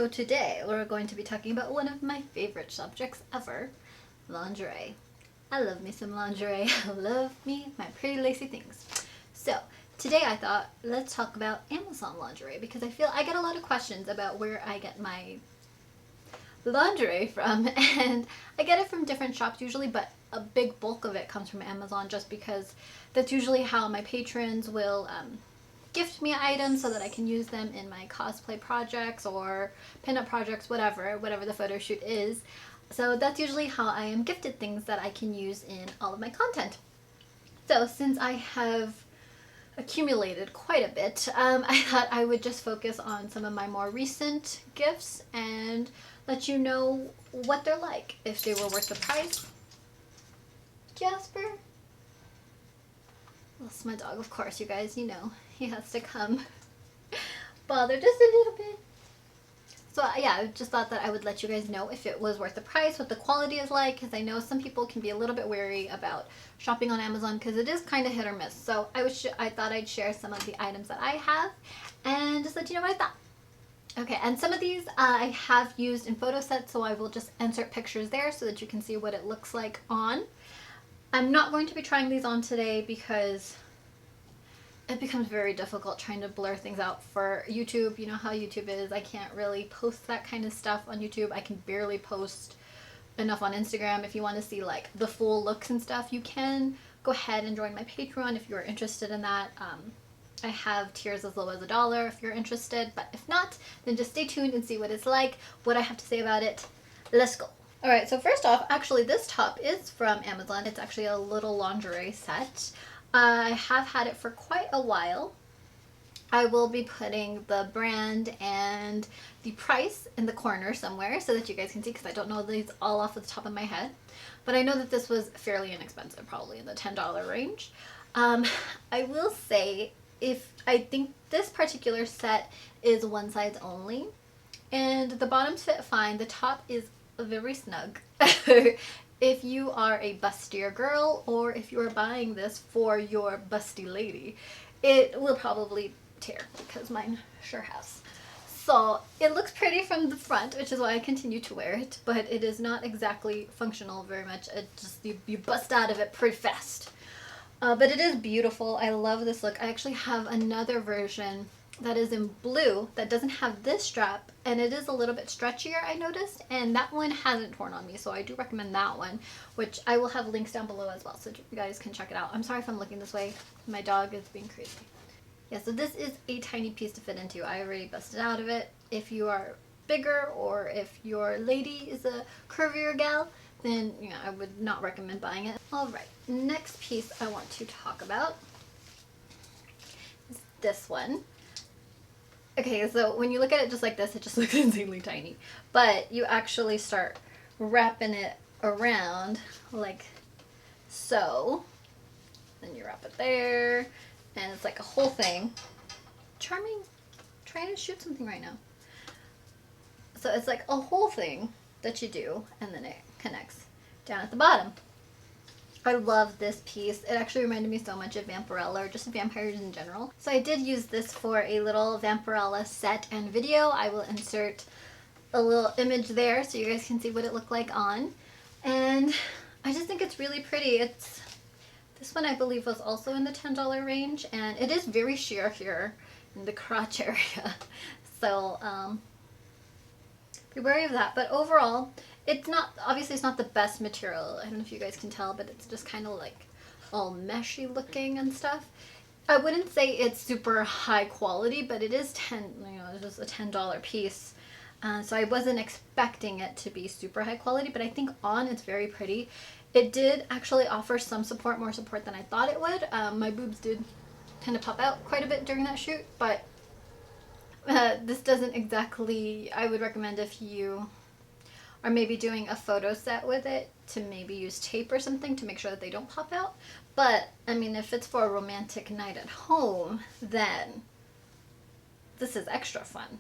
So today we're going to be talking about one of my favorite subjects ever, lingerie. I love me some lingerie. I love me my pretty lacy things. So today I thought let's talk about Amazon lingerie because I feel I get a lot of questions about where I get my lingerie from, and I get it from different shops usually, but a big bulk of it comes from Amazon just because that's usually how my patrons will gift me items so that I can use them in my cosplay projects or pinup projects, whatever the photo shoot is. So that's usually how I am gifted things that I can use in all of my content. So since I have accumulated quite a bit, I thought I would just focus on some of my more recent gifts and let you know what they're like, if they were worth the price. Jasper? That's my dog, of course, you guys, you know, he has to come bother just a little bit. So yeah, I just thought that I would let you guys know if it was worth the price, what the quality is like, because I know some people can be a little bit wary about shopping on Amazon because it is kind of hit or miss. So I thought I'd share some of the items that I have and just let you know what I thought. Okay, and some of these I have used in photo sets, so I will just insert pictures there so that you can see what it looks like on. I'm not going to be trying these on today because it becomes very difficult trying to blur things out for YouTube. You know how YouTube is. I can't really post that kind of stuff on YouTube. I can barely post enough on Instagram. If you want to see like the full looks and stuff, you can go ahead and join my Patreon if you're interested in that. I have tiers as low as $1 if you're interested, but if not, then just stay tuned and see what it's like, what I have to say about it. Let's go. Alright, so first off, actually this top is from Amazon. It's actually a little lingerie set. I have had it for quite a while. I will be putting the brand and the price in the corner somewhere so that you guys can see, because I don't know these all off the top of my head. But I know that this was fairly inexpensive, probably in the $10 range. I will say, I think this particular set is one size only, and the bottoms fit fine. The top is very snug. If you are a bustier girl, or if you are buying this for your busty lady, it will probably tear, because mine sure has. So it looks pretty from the front, which is why I continue to wear it, but it is not exactly functional very much. It just, you bust out of it pretty fast. But it is beautiful. I love this look. I actually have another version that is in blue that doesn't have this strap, and it is a little bit stretchier, I noticed, and that one hasn't torn on me, so I do recommend that one, which I will have links down below as well, so you guys can check it out. I'm sorry if I'm looking this way. My dog is being crazy. Yeah, so this is a tiny piece to fit into. I already busted out of it. If you are bigger, or if your lady is a curvier gal, then yeah, I would not recommend buying it. Alright, next piece I want to talk about is this one. Okay, so when you look at it just like this, it just looks insanely tiny. But you actually start wrapping it around like so. Then you wrap it there, and it's like a whole thing. Charming, trying to shoot something right now. So it's like a whole thing that you do, and then it connects down at the bottom. I love this piece. It actually reminded me so much of Vampirella, or just vampires in general. So I did use this for a little Vampirella set and video. I will insert a little image there so you guys can see what it looked like on. And I just think it's really pretty. This one I believe was also in the $10 range, and it is very sheer here in the crotch area. So be wary of that. But overall, it's not, obviously it's not the best material. I don't know if you guys can tell, but it's just kind of like all meshy looking and stuff. I wouldn't say it's super high quality, but it is it's just a $10 piece. So I wasn't expecting it to be super high quality, but I think on it's very pretty. It did actually offer some support, more support than I thought it would. My boobs did kind of pop out quite a bit during that shoot, but this doesn't exactly, I would recommend if you are maybe doing a photo set with it to maybe use tape or something to make sure that they don't pop out. But I mean, if it's for a romantic night at home, then this is extra fun.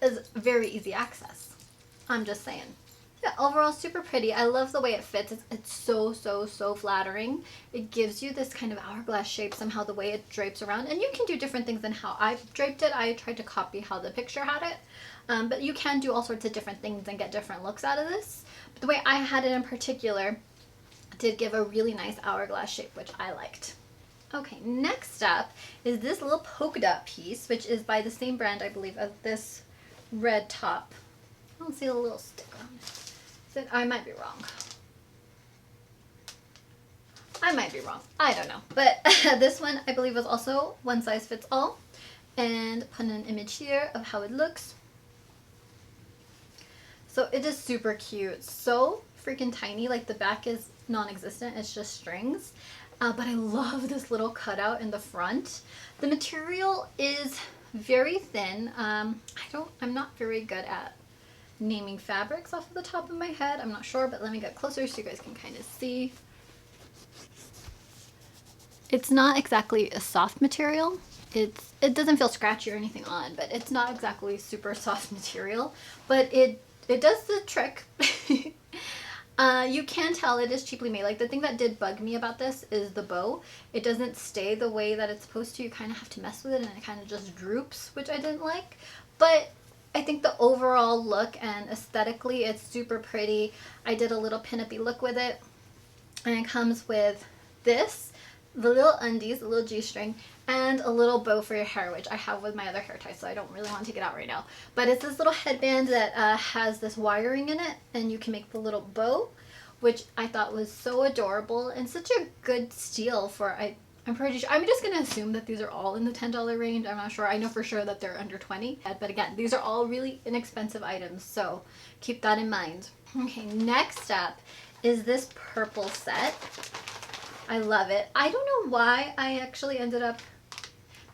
It's very easy access. I'm just saying. Yeah, overall super pretty. I love the way it fits. It's so, so, so flattering. It gives you this kind of hourglass shape somehow, the way it drapes around. And you can do different things than how I've draped it. I tried to copy how the picture had it. But you can do all sorts of different things and get different looks out of this. But the way I had it in particular did give a really nice hourglass shape, which I liked. Okay, next up is this little polka dot piece, which is by the same brand, I believe, as this red top. I don't see a little stick on it. I might be wrong. I might be wrong. I don't know. But this one, I believe, was also one size fits all. And put an image here of how it looks. So it is super cute. So freaking tiny. Like the back is non-existent. It's just strings. But I love this little cutout in the front. The material is very thin. I'm not very good at naming fabrics off of the top of my head. I'm not sure, but let me get closer so you guys can kind of see. It's not exactly a soft material. It doesn't feel scratchy or anything on, but it's not exactly super soft material, but it does the trick. You can tell it is cheaply made. Like the thing that did bug me about this is the bow. It doesn't stay the way that it's supposed to. You kind of have to mess with it and it kind of just droops, which I didn't like. But I think the overall look and aesthetically it's super pretty. I did a little pin-uppy look with it. And it comes with this, the little undies, a little G-string, and a little bow for your hair, which I have with my other hair tie, so I don't really want to take it out right now. But it's this little headband that has this wiring in it, and you can make the little bow, which I thought was so adorable and such a good steal for, I'm pretty sure, I'm just going to assume that these are all in the $10 range. I'm not sure. I know for sure that they're under 20. But again, these are all really inexpensive items, so keep that in mind. Okay, next up is this purple set. I love it. I don't know why I actually ended up...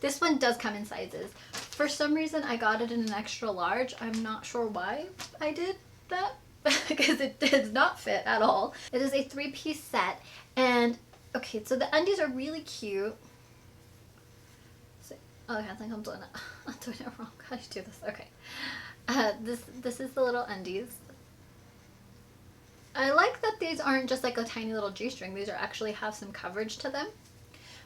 This one does come in sizes. For some reason, I got it in an extra large. I'm not sure why I did that because it does not fit at all. It is a 3-piece set, and okay, so the undies are really cute. So, oh, I think I'm doing it. I'm doing it wrong. How do you do this? Okay. This is the little undies. I like that these aren't just like a tiny little G-string. These are actually have some coverage to them.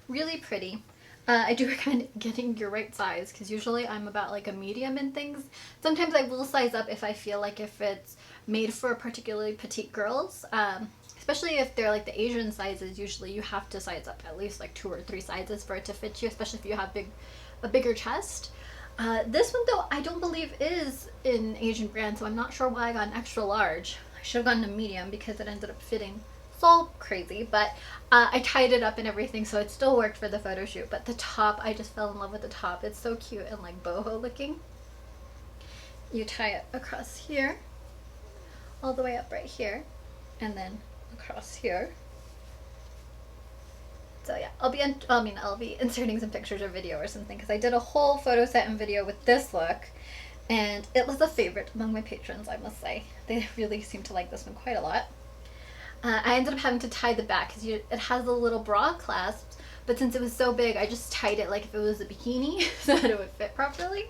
Really pretty. I do recommend getting your right size because usually I'm about like a medium in things. Sometimes I will size up if I feel like if it's made for particularly petite girls. Especially if they're like the Asian sizes, usually you have to size up at least like 2 or 3 sizes for it to fit you, especially if you have a bigger chest. This one though, I don't believe is an Asian brand, so I'm not sure why I got an extra large. I should have gotten a medium because it ended up fitting. It's all crazy, but I tied it up and everything, so it still worked for the photo shoot. But the top, I just fell in love with the top. It's so cute and like boho looking. You tie it across here, all the way up right here, and then across here. So yeah, I'll be inserting some pictures or video or something because I did a whole photo set and video with this look, and it was a favorite among my patrons, I must say. They really seem to like this one quite a lot. I ended up having to tie the back because it has the little bra clasps, but since it was so big, I just tied it like if it was a bikini so that it would fit properly.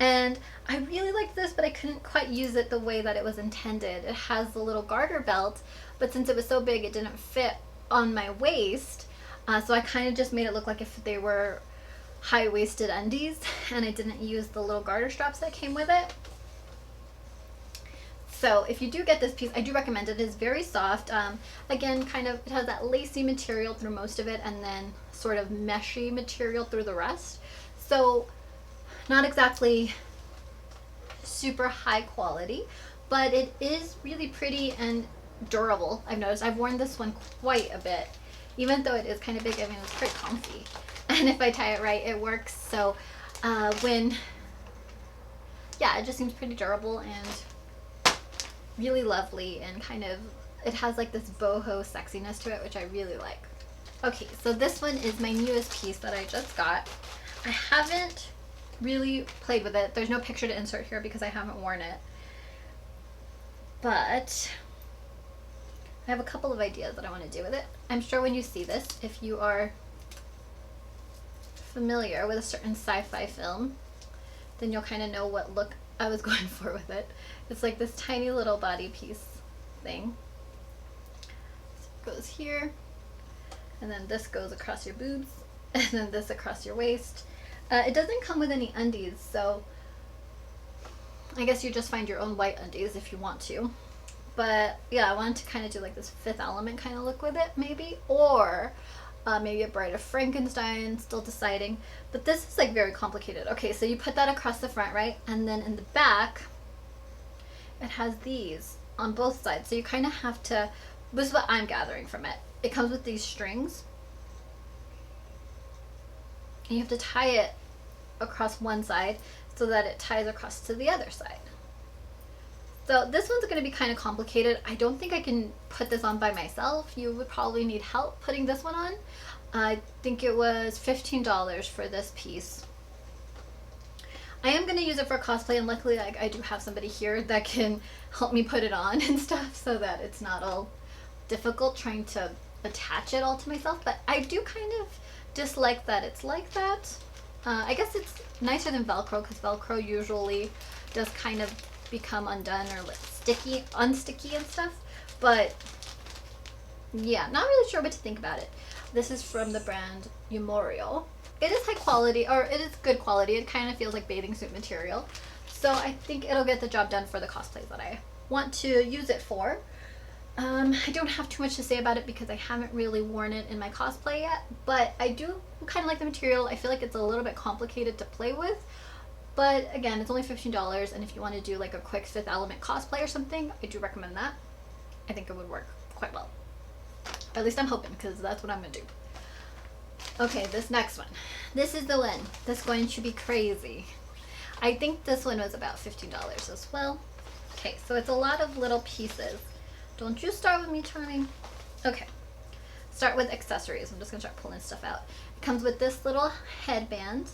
And I really liked this, but I couldn't quite use it the way that it was intended. It has the little garter belt, but since it was so big, it didn't fit on my waist. So I kind of just made it look like if they were high-waisted undies, and I didn't use the little garter straps that came with it. So if you do get this piece, I do recommend it. It is very soft. Again, kind of, it has that lacy material through most of it and then sort of meshy material through the rest. So not exactly super high quality, but it is really pretty and durable. I've noticed. I've worn this one quite a bit. Even though it is kind of big, I mean, it's quite comfy. And if I tie it right, it works. So yeah, it just seems pretty durable and really lovely, and kind of, it has like this boho sexiness to it, which I really like. Okay, so this one is my newest piece that I just got. I haven't really played with it. There's no picture to insert here because I haven't worn it. But I have a couple of ideas that I want to do with it. I'm sure when you see this, if you are familiar with a certain sci-fi film, then you'll kind of know what look I was going for with it. It's like this tiny little body piece thing. So it goes here, and then this goes across your boobs, and then this across your waist. It doesn't come with any undies, so I guess you just find your own white undies if you want to. But yeah, I wanted to kind of do like this Fifth Element kind of look with it, maybe, or maybe a Bride of Frankenstein, still deciding. But this is like very complicated. Okay, so you put that across the front, right? And then in the back, it has these on both sides. So you kind of have to, this is what I'm gathering from it. It comes with these strings. And you have to tie it across one side so that it ties across to the other side. So this one's going to be kind of complicated. I don't think I can put this on by myself. You would probably need help putting this one on. I think it was $15 for this piece. I am going to use it for cosplay, and luckily I do have somebody here that can help me put it on and stuff so that it's not all difficult trying to attach it all to myself. But I do kind of dislike that it's like that. I guess it's nicer than Velcro, because Velcro usually does kind of become undone or like unsticky and stuff. But yeah, not really sure what to think about it. This is from the brand Memorial. It is high quality, or it is good quality. It kind of feels like bathing suit material. So I think it'll get the job done for the cosplays that I want to use it for. I don't have too much to say about it because I haven't really worn it in my cosplay yet, but I do kind of like the material. I feel like it's a little bit complicated to play with, but again, it's only $15, and if you want to do like a quick Fifth Element cosplay or something, I do recommend that. I think it would work quite well. At least I'm hoping, because that's what I'm going to do. Okay, this next one. This is the one that's going to be crazy. I think this one was about $15 as well. Okay, so it's a lot of little pieces. Don't you start with me, Charming. Okay, start with accessories. I'm just gonna start pulling stuff out. It comes with this little headband.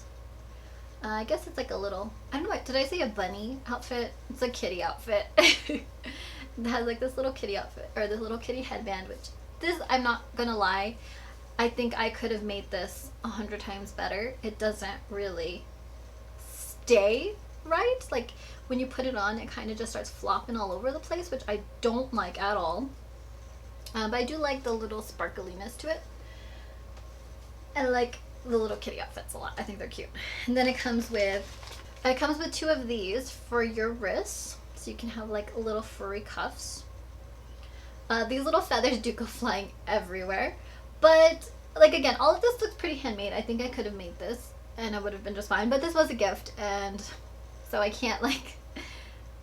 I guess it's like a little, I don't know, did I say a bunny outfit? It's a kitty outfit. It has like this little kitty outfit, or this little kitty headband, which this, I'm not gonna lie, I think I could have made this 100 times better. It doesn't really stay right. Like when you put it on, it kind of just starts flopping all over the place, which I don't like at all. But I do like the little sparkliness to it. And I like the little kitty outfits a lot. I think they're cute. And then it comes with two of these for your wrists, so you can have like little furry cuffs. These little feathers do go flying everywhere, but like again, all of this looks pretty handmade. I think I could have made this and it would have been just fine, but this was a gift, and so I can't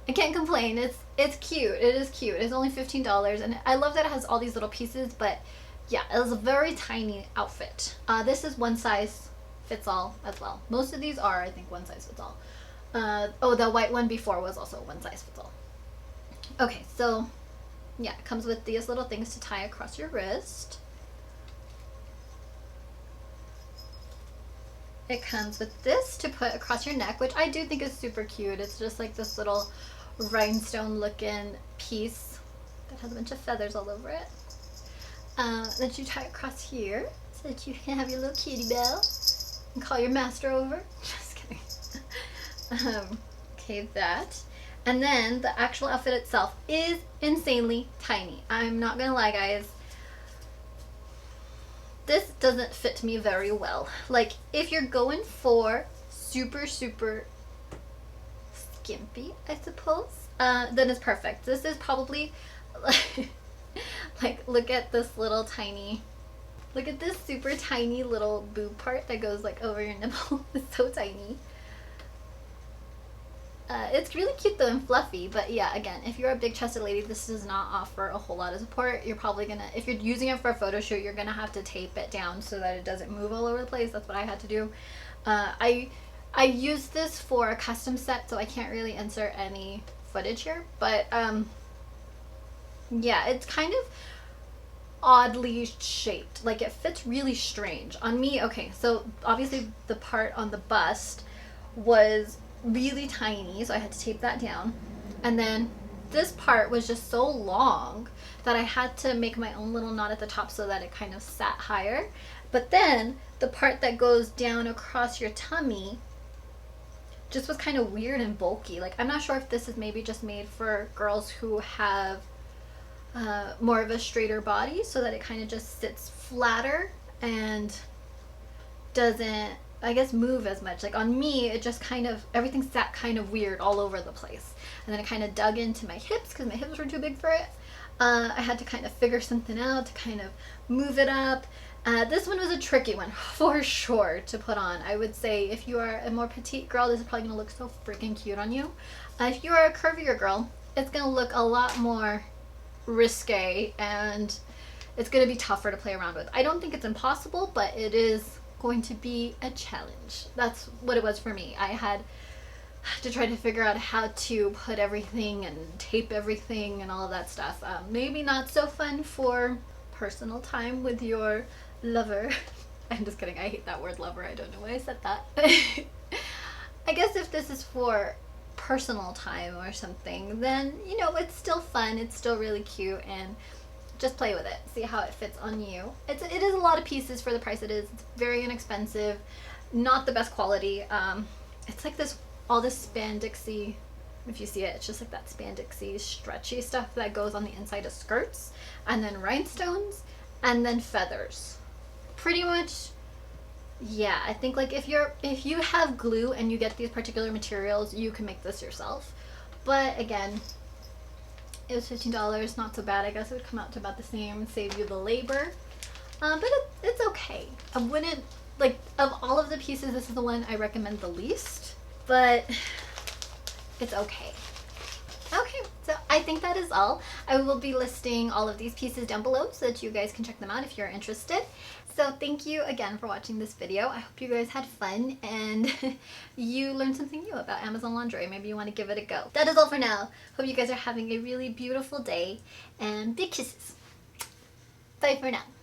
complain. It's cute. It is cute. It's only $15, and I love that it has all these little pieces, but yeah, it was a very tiny outfit. This is one size fits all as well. Most of these are, I think, one size fits all. Oh, the white one before was also one size fits all. Okay, so yeah, it comes with these little things to tie across your wrist. It comes with this to put across your neck, which I do think is super cute. It's just like this little rhinestone looking piece that has a bunch of feathers all over it. That you tie across here so that you can have your little kitty bell and call your master over. Just kidding. Okay, that. And then the actual outfit itself is insanely tiny. I'm not gonna lie, guys. This doesn't fit me very well. Like, if you're going for super skimpy, I suppose, then it's perfect. This is probably like, look at this little tiny, look at this super tiny little boob part that goes like over your nipple. It's so tiny. It's really cute though and fluffy, but yeah, again, if you're a big chested lady, this does not offer a whole lot of support. You're probably gonna, if you're using it for a photo shoot, you're gonna have to tape it down so that it doesn't move all over the place. That's what I had to do. I used this for a custom set, so I can't really insert any footage here, but yeah, it's kind of oddly shaped. Like, it fits really strange on me. Okay, so obviously the part on the bust was really tiny, so I had to tape that down, and then this part was just so long that I had to make my own little knot at the top so that it kind of sat higher. But then the part that goes down across your tummy just was kind of weird and bulky. Like, I'm not sure if this is maybe just made for girls who have more of a straighter body so that it kind of just sits flatter and doesn't, I guess, move as much. Like on me, it just kind of, everything sat kind of weird all over the place. And then it kind of dug into my hips because my hips were too big for it. I had to kind of figure something out to kind of move it up. This one was a tricky one for sure to put on. I would say if you are a more petite girl, this is probably gonna look so freaking cute on you. If you are a curvier girl, it's gonna look a lot more risque and it's gonna be tougher to play around with. I don't think it's impossible, but it is going to be a challenge. That's what it was for me. I had to try to figure out how to put everything and tape everything and all of that stuff. Maybe not so fun for personal time with your lover. I'm just kidding, I hate that word lover. I don't know why I said that. I guess if this is for personal time or something, then you know, it's still fun, it's still really cute, and just play with it, see how it fits on you. It is a lot of pieces for the price it is. It's very inexpensive, not the best quality. It's like this, all this spandexy, if you see it, it's just like that spandexy stretchy stuff that goes on the inside of skirts, and then rhinestones, and then feathers. Pretty much, yeah, I think like if you have glue and you get these particular materials, you can make this yourself. But again, it was $15, not so bad. I guess it would come out to about the same, save you the labor. But it's okay. I wouldn't, like, of all of the pieces, this is the one I recommend the least, but it's okay. Okay, so I think that is all. I will be listing all of these pieces down below so that you guys can check them out if you're interested. So thank you again for watching this video. I hope you guys had fun and you learned something new about Amazon lingerie. Maybe you want to give it a go. That is all for now. Hope you guys are having a really beautiful day and big kisses. Bye for now.